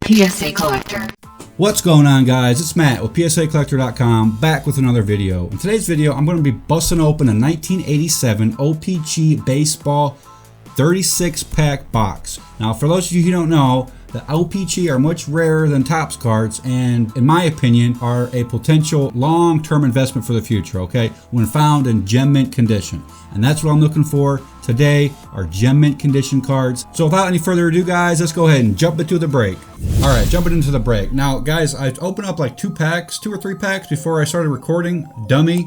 PSA Collector. What's going on, guys? It's Matt with PSAcollector.com, back with another video. In today's video, I'm going to be busting open a 1987 O-PEE-CHEE baseball 36-pack box. Now, for those of you who don't know, the O-PEE-CHEE are much rarer than Topps cards and, in my opinion, are a potential long-term investment for the future, okay? When found in gem mint condition. And that's what I'm looking for today, are gem mint condition cards. So without any further ado, guys, let's go ahead and jump into the break. All right, jumping into the break. Now, guys, I opened up like two or three packs before I started recording, dummy.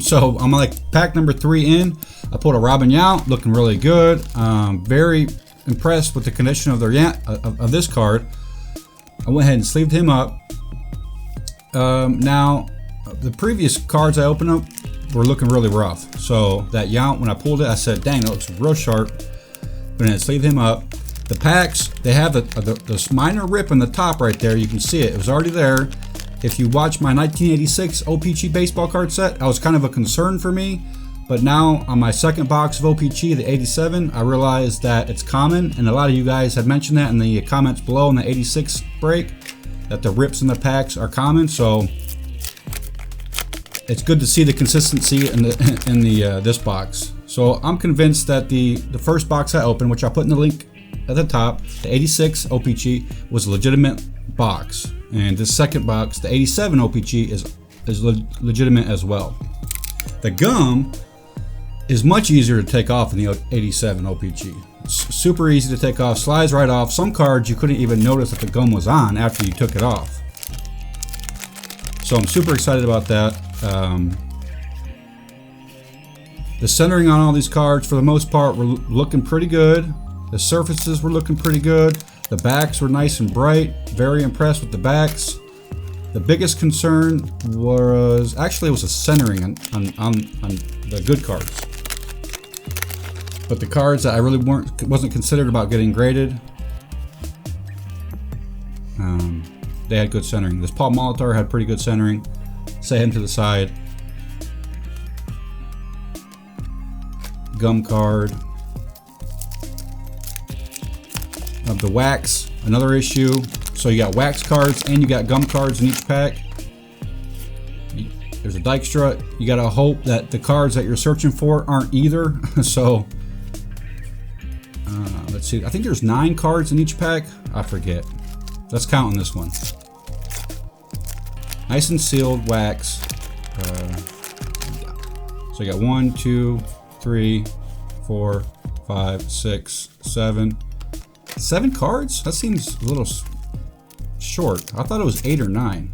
So I'm like pack number 3 in. I pulled a Robin Yount, looking really good. Very impressed with the condition of this card. I went ahead and sleeved him up. Now, the previous cards I opened up were looking really rough. So that Yount, when I pulled it, I said, dang, it looks real sharp. Went ahead and sleeved him up. The packs, they have this minor rip in the top right there. You can see it. It was already there. If you watch my 1986 O-PEE-CHEE baseball card set, that was kind of a concern for me. But now on my second box of O-PEE-CHEE, the 87, I realized that it's common, and a lot of you guys have mentioned that in the comments below in the 86 break, that the rips in the packs are common. So it's good to see the consistency in this box. So I'm convinced that the first box I opened, which I'll put in the link at the top, the 86 O-PEE-CHEE was a legitimate box, and this second box, the 87 O-PEE-CHEE, is legitimate as well. The gum is much easier to take off than the 87 O-PEE-CHEE. It's super easy to take off, slides right off. Some cards you couldn't even notice that the gum was on after you took it off. So I'm super excited about that. The centering on all these cards, for the most part, were looking pretty good. The surfaces were looking pretty good. The backs were nice and bright. Very impressed with the backs. The biggest concern was a centering on the good cards. But the cards that I really wasn't considered about getting graded, they had good centering. This Paul Molitor had pretty good centering. Set him to the side. Gum card. Of the wax, another issue. So you got wax cards and you got gum cards in each pack. There's a Dykstra. You gotta hope that the cards that you're searching for aren't either. So let's see. I think there's 9 cards in each pack. I forget. Let's count on this one. Nice and sealed wax. So you got 1, 2, 3, 4, 5, 6, 7 cards? That seems a little short. I thought it was 8 or 9.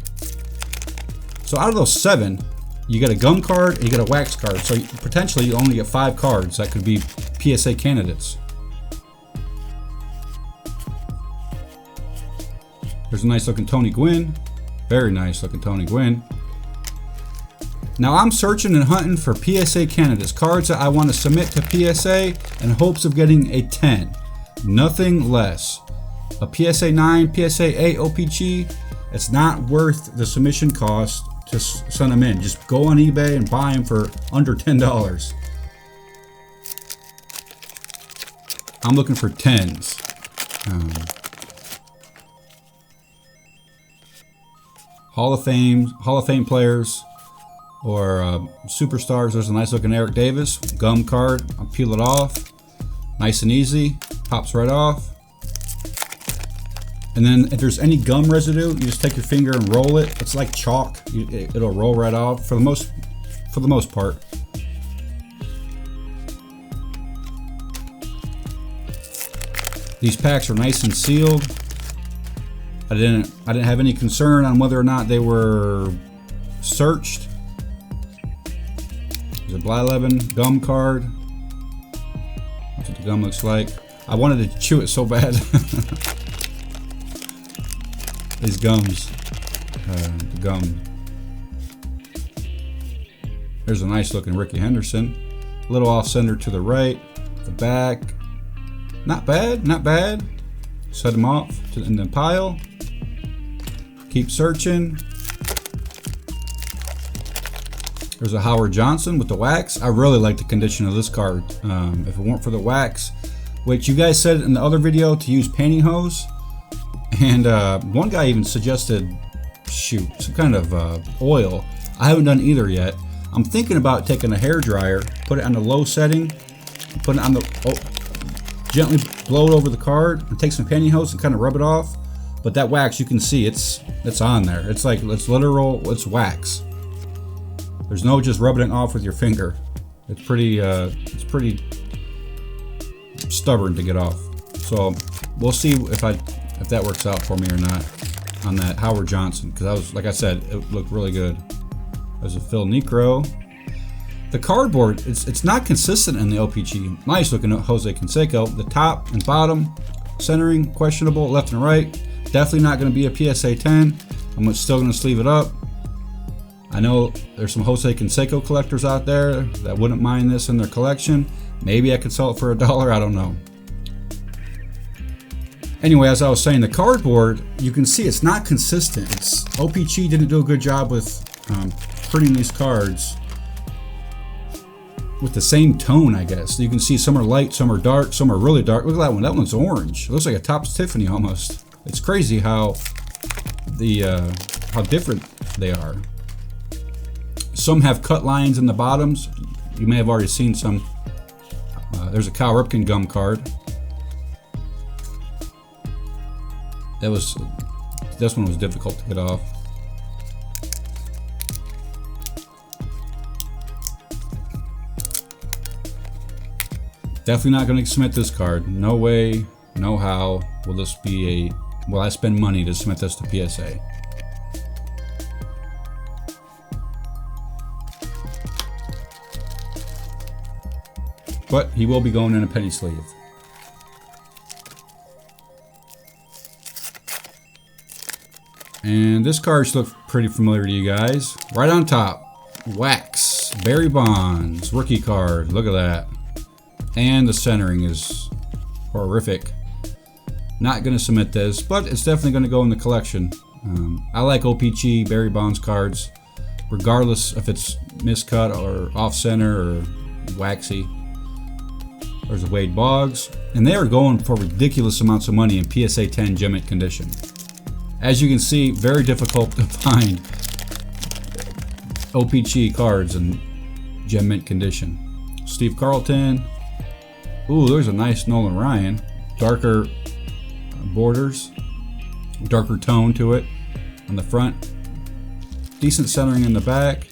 So out of those 7, you get a gum card and you get a wax card. So potentially you only get 5 cards that could be PSA candidates. There's a nice looking Tony Gwynn. Very nice looking Tony Gwynn. Now I'm searching and hunting for PSA candidates, cards that I want to submit to PSA in hopes of getting a 10. Nothing less. A PSA 9, PSA 8 O-PEE-CHEE, it's not worth the submission cost to send them in. Just go on eBay and buy them for under $10. I'm looking for 10s. Hall of Fame players or superstars. There's a nice looking Eric Davis gum card. I'll peel it off. Nice and easy. Pops right off. And then if there's any gum residue, you just take your finger and roll it. It's like chalk. It'll roll right off for the most part. These packs are nice and sealed. I didn't have any concern on whether or not they were searched. There's a Blyleven gum card. That's what the gum looks like. I wanted to chew it so bad. These gums. The gum. There's a nice looking Ricky Henderson. A little off center to the right. The back. Not bad, not bad. Set them off in the pile. Keep searching. There's a Howard Johnson with the wax. I really like the condition of this card. If it weren't for the wax, which you guys said in the other video to use pantyhose, And one guy even suggested, shoot, some kind of oil. I haven't done either yet. I'm thinking about taking a hair dryer, put it on the low setting, put it on the, gently blow it over the card, and take some pantyhose and kind of rub it off. But that wax, you can see it's on there. It's like, it's literal, it's wax. There's no just rubbing it off with your finger. It's pretty stubborn to get off. So we'll see if that works out for me or not on that Howard Johnson, because I was, like I said, it looked really good. There's a Phil Necro. The cardboard, it's not consistent in the O-PEE-CHEE. Nice looking at Jose Canseco. The top and bottom centering questionable, left and right. Definitely not going to be a PSA 10. I'm still going to sleeve it up. I know there's some Jose Canseco collectors out there that wouldn't mind this in their collection. Maybe I could sell it for $1, I don't know. Anyway, as I was saying, the cardboard, you can see it's not consistent. O-PEE-CHEE didn't do a good job with printing these cards with the same tone, I guess. You can see some are light, some are dark, some are really dark. Look at that one. That one's orange. It looks like a Topps Tiffany almost. It's crazy how different they are. Some have cut lines in the bottoms. You may have already seen some. There's a Cal Ripken gum card. This one was difficult to get off. Definitely not going to submit this card. No way, no how will this be will I spend money to submit this to PSA? But he will be going in a penny sleeve. And this card should look pretty familiar to you guys. Right on top, wax, Barry Bonds, rookie card. Look at that. And the centering is horrific. Not going to submit this, but it's definitely going to go in the collection. I like O-PEE-CHEE Barry Bonds cards, regardless if it's miscut or off center or waxy. There's a Wade Boggs, and they are going for ridiculous amounts of money in PSA 10 gem mint condition. As you can see, very difficult to find O-PEE-CHEE cards in gem mint condition. Steve Carlton. Ooh, there's a nice Nolan Ryan. Darker borders, darker tone to it on the front. Decent centering in the back.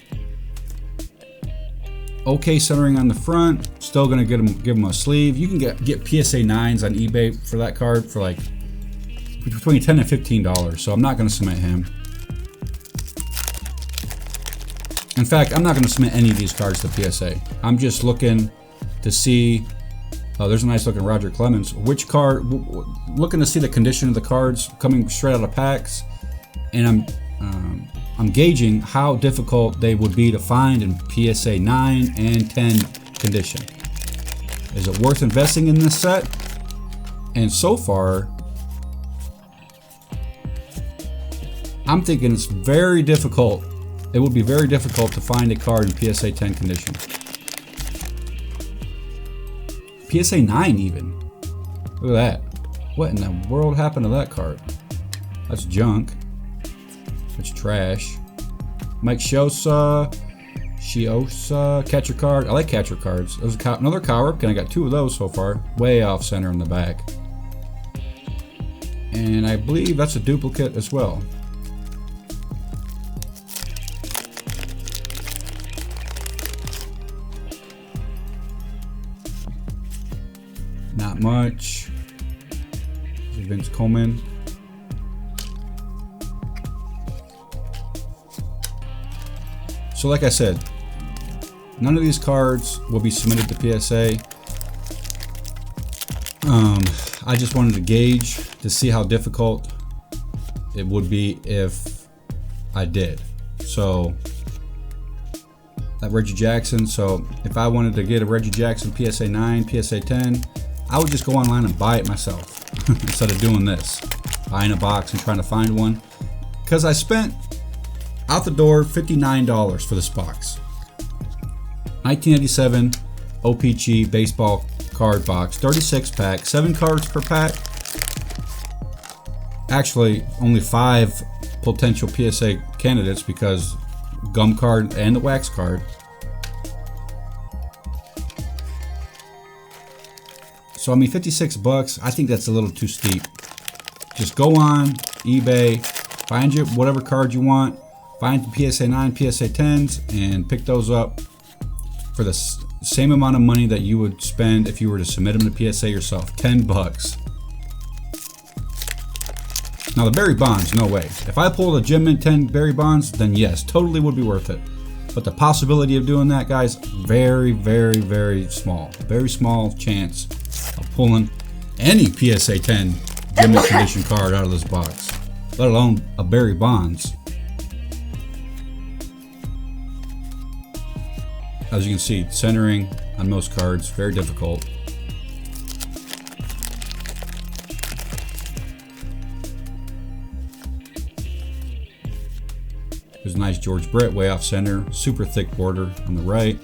Okay centering on the front. Still gonna give him a sleeve. You can get PSA 9s on eBay for that card for like between $10 and $15. So I'm not gonna submit him. In fact, I'm not gonna submit any of these cards to PSA. I'm just looking to see. Oh, there's a nice looking Roger Clemens. Which card? Looking to see the condition of the cards coming straight out of packs, and I'm gauging how difficult they would be to find in PSA 9 and 10 condition. Is it worth investing in this set? And so far, I'm thinking it's very difficult. It would be very difficult to find a card in PSA 10 condition. PSA 9 even. Look at that. What in the world happened to that card? That's junk. It's trash. Mike Shiosa, catcher card. I like catcher cards. There's another Cal Ripken. I got two of those so far. Way off center in the back. And I believe that's a duplicate as well. Not much. Vince Coleman. So like I said, none of these cards will be submitted to PSA. I just wanted to gauge to see how difficult it would be if I did. So that Reggie Jackson. So if I wanted to get a Reggie Jackson PSA 9, PSA 10, I would just go online and buy it myself instead of doing this, buying a box and trying to find one. Because I spent out the door $59 for this box. 1987 O-PEE-CHEE baseball card box, 36 pack, 7 cards per pack. Actually, only 5 potential PSA candidates because gum card and the wax card. So I mean, 56 bucks, I think that's a little too steep. Just go on eBay, find you whatever card you want, find PSA 9, PSA 10s, and pick those up for the same amount of money that you would spend if you were to submit them to PSA yourself. 10 bucks. Now the Barry Bonds, no way. If I pulled a Gem Mint 10 Barry Bonds, then yes, totally would be worth it. But the possibility of doing that, guys, very, very, very small. Very small chance of pulling any PSA 10 Gem Mint condition card out of this box, let alone a Barry Bonds. As you can see, centering on most cards, very difficult. There's a nice George Brett way off center, super thick border on the right.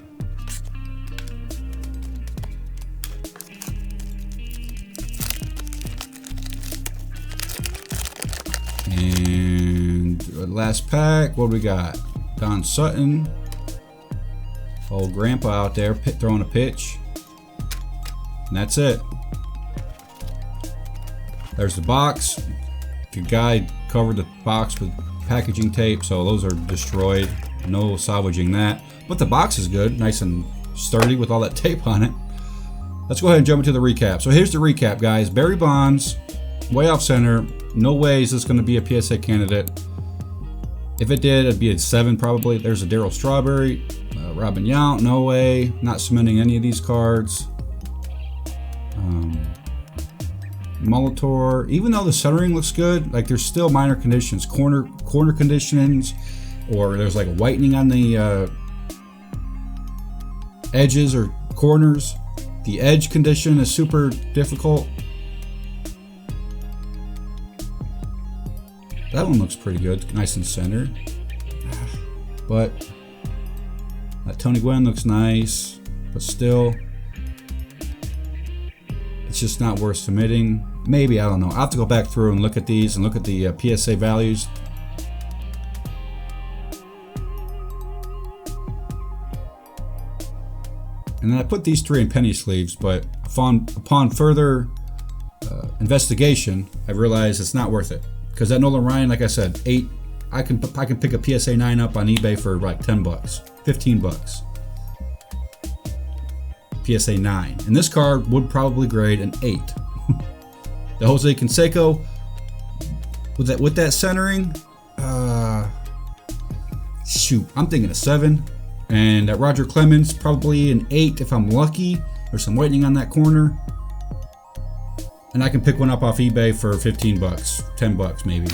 And last pack, what do we got? Don Sutton. Old grandpa out there throwing a pitch. And that's it. There's the box. Your guy covered the box with packaging tape, so those are destroyed. No salvaging that. But the box is good, nice and sturdy with all that tape on it. Let's go ahead and jump into the recap. So here's the recap, guys. Barry Bonds, way off center. No way is this going to be a PSA candidate. If it did, it'd be a 7 probably. There's a Darryl Strawberry. Robin Yount, no way. Not submitting any of these cards. Molitor, even though the centering looks good, like there's still minor conditions, corner conditions, or there's like whitening on the edges or corners. The edge condition is super difficult. That one looks pretty good, nice and centered. But that Tony Gwynn looks nice, but still, it's just not worth submitting. Maybe, I don't know. I'll have to go back through and look at these and look at the PSA values. And then I put these 3 in penny sleeves, but upon further investigation, I realized it's not worth it. Because that Nolan Ryan, like I said, 8, I can pick a PSA 9 up on eBay for like 10 bucks, 15 bucks. PSA 9. And this card would probably grade an 8. The Jose Canseco, with that centering, shoot, I'm thinking a 7. And that Roger Clemens, probably an 8 if I'm lucky. There's some whitening on that corner. And I can pick one up off eBay for 15 bucks, 10 bucks maybe.